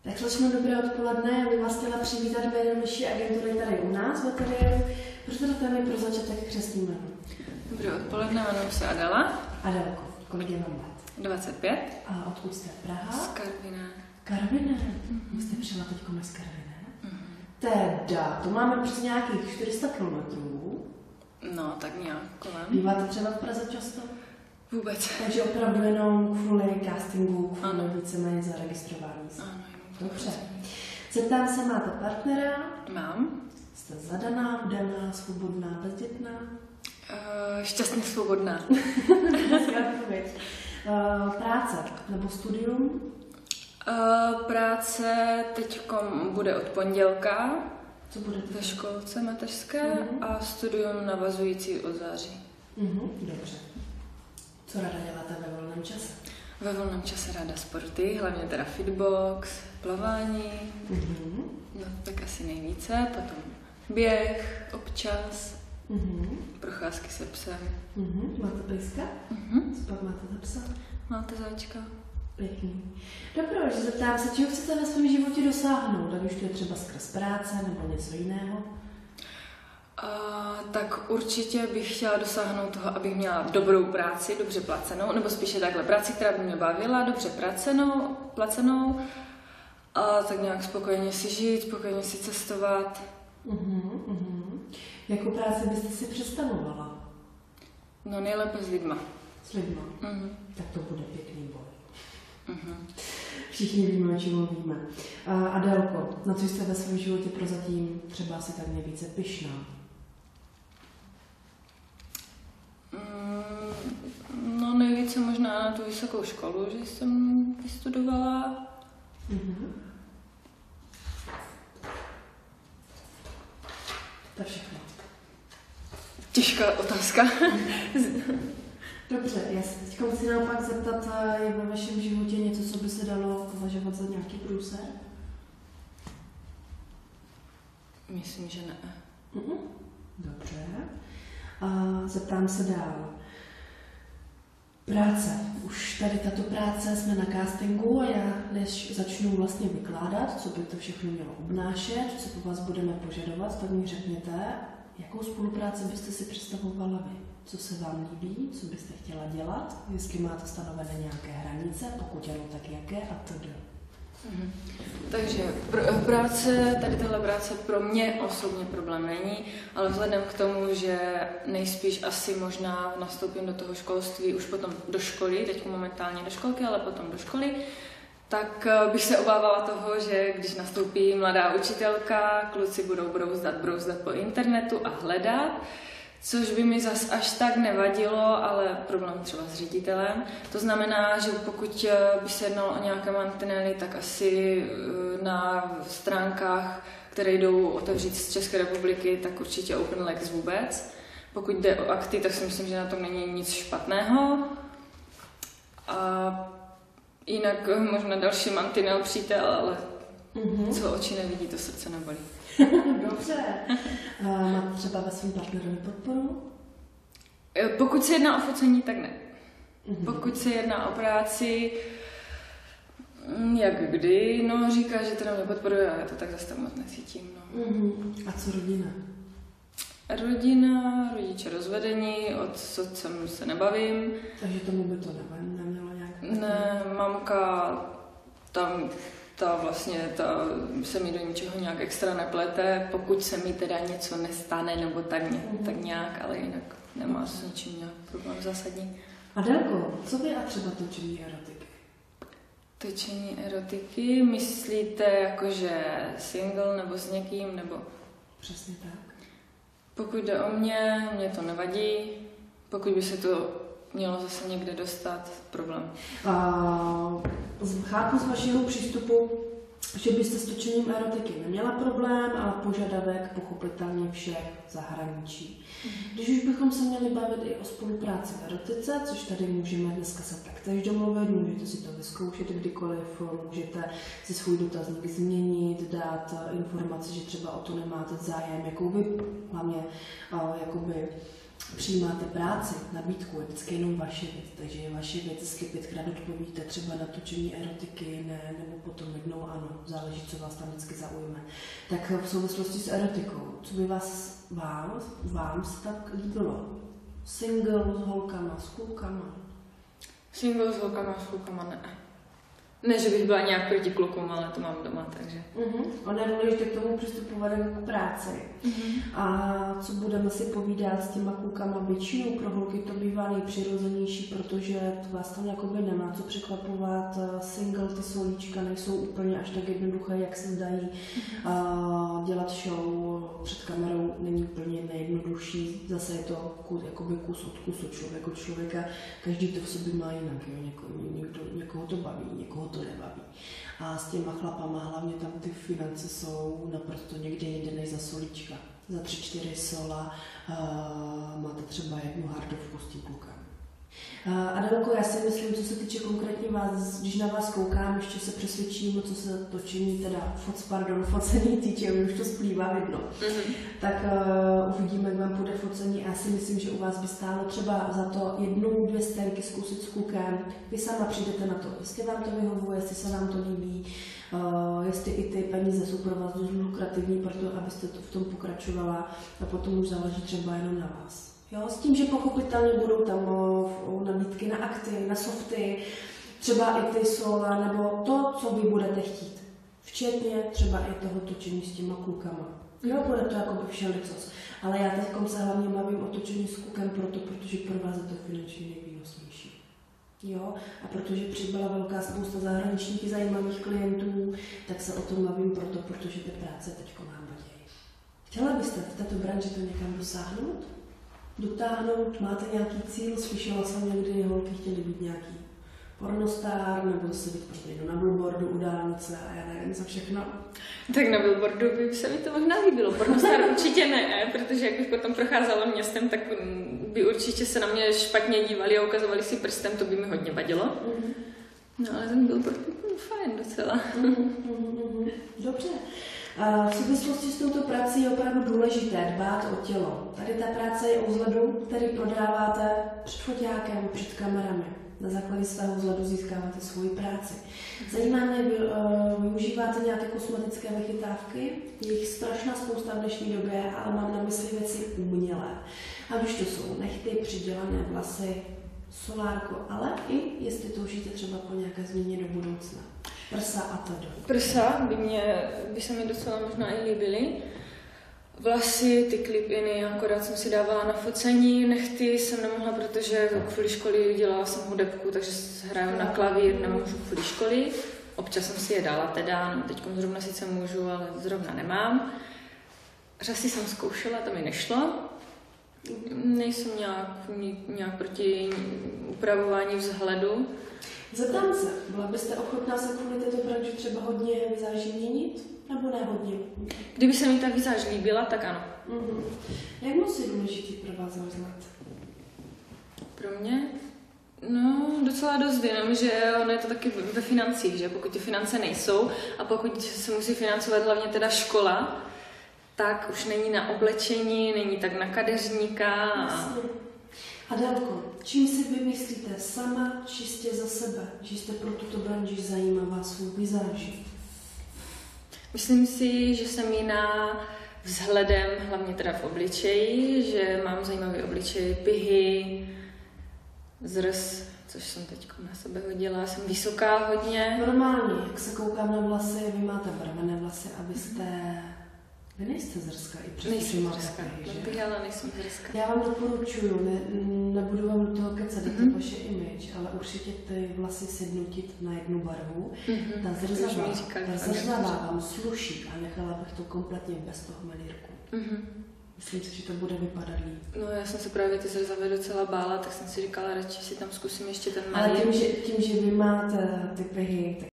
Tak slečno, dobré odpoledne. Já bych vás chtěla přivítat v nejnovější agentury tady u nás v ateliéru. Proto mi pro začátek křestní jméno. Dobré odpoledne, jmenuji se Adela. Adelko, kolik je vám let? 25. A odkud jste? Praha? Z Karviné. Karviné? Vy jste přišla teď z Karviné? Teda, to máme přes nějakých 400 kilometrů. No, tak nějak kolem. Býváte třeba v Praze často? Vůbec. Takže opravdu jenom kvůli castingu, kvůli víceméně zaregistrování se. Ano, dobře. Zeptám se, máte partnera? Mám. Jste zadaná, vdaná, svobodná, bezdětná? Šťastně svobodná. Práce nebo studium? Práce teďkom bude od pondělka. Co budete? Ve školce mateřské a studium navazující od září. Dobře. Co ráda děláte ve volném čase? Ve volném čase ráda sporty, hlavně teda fitbox, plavání, no tak asi nejvíce, potom běh občas, procházky se psem. Máte pejska? Co pak máte za psa? Máte záčka? Pěkný. Dobře, že zeptám se, čeho chcete ve svém životě dosáhnout, ať už to je třeba skrz práce nebo něco jiného? Tak určitě bych chtěla dosáhnout toho, abych měla dobrou práci, dobře placenou, nebo spíše takhle práci, která by mě bavila, dobře placenou a tak nějak spokojeně si žít, spokojeně si cestovat. Jakou práci byste si představovala? No nejlépe s lidma. S lidma? Tak to bude pěkný boj. Všichni víme, o čem mluvíme. Adelko, na co jste ve svém životě prozatím třeba asi tak nejvíce pyšná? No nejvíce možná na tu vysokou školu, že jsem vystudovala. To všechno. Těžká otázka. Dobře, já se teď chci naopak zeptat, je ve vašem životě něco, co by se dalo považovat za nějaký průser? Myslím, že ne. Dobře. Zeptám se dál. Práce. Už tady tato práce, jsme na castingu a já než začnu vlastně vykládat, co by to všechno mělo obnášet, co po vás budeme požadovat, tak mi řekněte, jakou spolupráci byste si představovala vy? Co se vám líbí, co byste chtěla dělat, jestli máte stanovené nějaké hranice, pokud ano, tak jaké a tedy. Takže práce, tady tahle práce pro mě osobně problém není, ale vzhledem k tomu, že nejspíš asi možná nastoupím do toho školství už potom do školy, teď momentálně do školky, ale potom do školy, tak bych se obávala toho, že když nastoupí mladá učitelka, kluci budou brouzdat po internetu a hledat, což by mi zas až tak nevadilo, ale problém třeba s ředitelem. To znamená, že pokud by se jednalo o nějaké mantinely, tak asi na stránkách, které jdou otevřít z České republiky, tak určitě OpenLex vůbec. Pokud jde o akty, tak si myslím, že na tom není nic špatného. A jinak možná další mantinel přítel, ale co oči nevidí, to srdce nebolí. Dobře. Máte třeba ve svém partnerovi podporu? Pokud se jedná o focení, tak ne. Pokud se jedná o práci, jak kdy, no říká, že teda mě podporuje, ale já to tak zase moc necítím. No. A co rodina? Rodina, rodiče rozvedení, od otcem se nebavím. Takže tomu by to nemělo nějak? Ne, mamka tam ta se mi do ničeho nějak extra neplete, pokud se mi teda něco nestane, nebo tak nějak, ale jinak nemá s ničím nějak problém zásadní. Adelko, co vy a třeba točení erotiky? Točení erotiky? Myslíte jakože single nebo s někým, nebo? Přesně tak. Pokud jde o mě to nevadí. Pokud by se to mělo zase někde dostat, problém. Chápu z vašeho přístupu, že byste s točením erotiky neměla problém, ale požadavek pochopitelně všech zahraničí. Když už bychom se měli bavit i o spolupráci v erotice, což tady můžeme dneska se taktéž domluvit, můžete si to vyzkoušet kdykoliv, můžete si svůj dotazník změnit, dát informaci, že třeba o to nemáte zájem, jakou vy hlavně jakoby přijímáte práci, nabídku, je vždycky jenom vaše věc, takže je vaše věc, jestli 5krát odpovíte třeba na točení erotiky, ne, nebo potom jednou ano. záleží, co vás tam vždycky zaujme. Tak v souvislosti s erotikou, co by vám se tak líbilo? Single s holkama, s klukama? Single s holkama, s klukama ne. Ne, že bych byla nějak proti klukům, ale to mám doma, takže. Ono je důležité k tomu přistupovat k práci. A co budeme si povídat s těma klukama, většinou pro holky to bývá nejpřirozenější, protože vás tam jakoby nemá co překvapovat. Single, ty solíčka nejsou úplně až tak jednoduché, jak se zdají. Dělat show před kamerou není úplně nejjednodušší. Zase je to jakoby kus od kusu, člověk od člověka. Každý to v sobě má jinak. Někoho to baví, někoho to nebaví. A s těma chlapama hlavně tam ty finance jsou naprosto někde jinde než za solíčka. Za 3-4 sola máte třeba jednu hardovku s tím klukem. Adelko, já si myslím, co se týče konkrétně vás, když na vás koukám, ještě se přesvědčím, co se točení, teda focení týče, už to splývá vidno. Tak uvidíme, jak vám půjde focení a já si myslím, že u vás by stálo třeba za to 1-2 scénky zkusit s klukem. Vy sama přijdete na to, jestli vám to vyhovuje, jestli se vám to líbí, jestli i ty peníze jsou pro vás dost lukrativní, proto abyste to v tom pokračovala a potom už záleží třeba jenom na vás. Jo, s tím, že pochopitelně budou tam nabídky na akty, na softy, třeba i ty sola, nebo to, co vy budete chtít. Včetně třeba i toho točení s těma klukama. Jo, bude to jako by všelicos. Ale já teď se hlavně bavím o točení s klukem protože pro vás je to finančně nejvýnosnější. Jo, a protože přibyla velká spousta zahraničních zajímavých klientů, tak se o tom bavím protože ty práce teď nám vadí. Chtěla byste v této branži to někam dosáhnout? Dotáhnout, máte nějaký cíl, slyšela jsem někdy, holky chtěly být nějaký pornostar, nebo se být prostě na billboardu u dálnice a já nevím co všechno. Tak na billboardu by se mi to možná líbilo, pornostar určitě ne, protože jak bych potom procházela městem, tak by určitě se na mě špatně dívali a ukazovali si prstem, to by mi hodně vadilo. No ale ten billboard by byl fajn docela. Dobře. V souvislosti s touto prací je opravdu důležité dbát o tělo. Tady ta práce je o vzhledu, který prodáváte před foťákem, před kamerami. Na základě svého vzhledu získáváte svoji práci. Zajímá mě, využíváte nějaké kosmetické vychytávky? Je jich strašná spousta v dnešní době, ale mám na mysli věci umělé. Ať už to jsou nehty, přidělané vlasy, solárko, ale i jestli toužíte třeba po nějaké změně do budoucna. Prsa a to. Prsa by se mi docela možná i líbily. Vlasy, ty klipiny, akorát jsem si dávala na focení, nehty jsem nemohla, protože kvůli školy dělala jsem hudebku, takže hraju na klavír, nemůžu kvůli školy. Občas jsem si je dala teda, no, teď zrovna sice můžu, ale zrovna nemám. Řasy jsem zkoušela, to mi nešlo. Nejsem nějak proti upravování vzhledu. Zeptám se, byla byste ochotná se kvůli této branži třeba hodně vizáží měnit? Nebo ne hodně? Kdyby se mi ta vizáž líbila, tak ano. Jak moc je důležitý pro vás vzhled? Pro mě? No, docela dost, jenom, že ono je to taky ve financích, že pokud ty finance nejsou a pokud se musí financovat hlavně teda škola, tak už není na oblečení, není tak na kadeřníka. Adelko, čím si vymyslíte sama čistě za sebe, že jste pro tuto branži zajímavá svou vizáží? Myslím si, že jsem jiná vzhledem, hlavně teda v obličeji, že mám zajímavý obličej, pihy, zrs, což jsem teď na sebe hodila, jsem vysoká hodně. Normálně, jak se koukám na vlasy, vy máte barvené vlasy, abyste... Vy nejste zrska i přes nejsem zrska, ale nejsem zrska. Já vám doporučuju, nebudu vám do toho kecat, je to vaše image, ale určitě ty vlasy sjednotit na jednu barvu. Ta zrzavá vám sluší a nechala bych to kompletně bez toho melírku. Myslím si, že to bude vypadat líp. No, já jsem se právě ty zrzavé docela bála, tak jsem si říkala, radši si tam zkusím ještě ten melír. Ale tím, že vy máte ty pihy,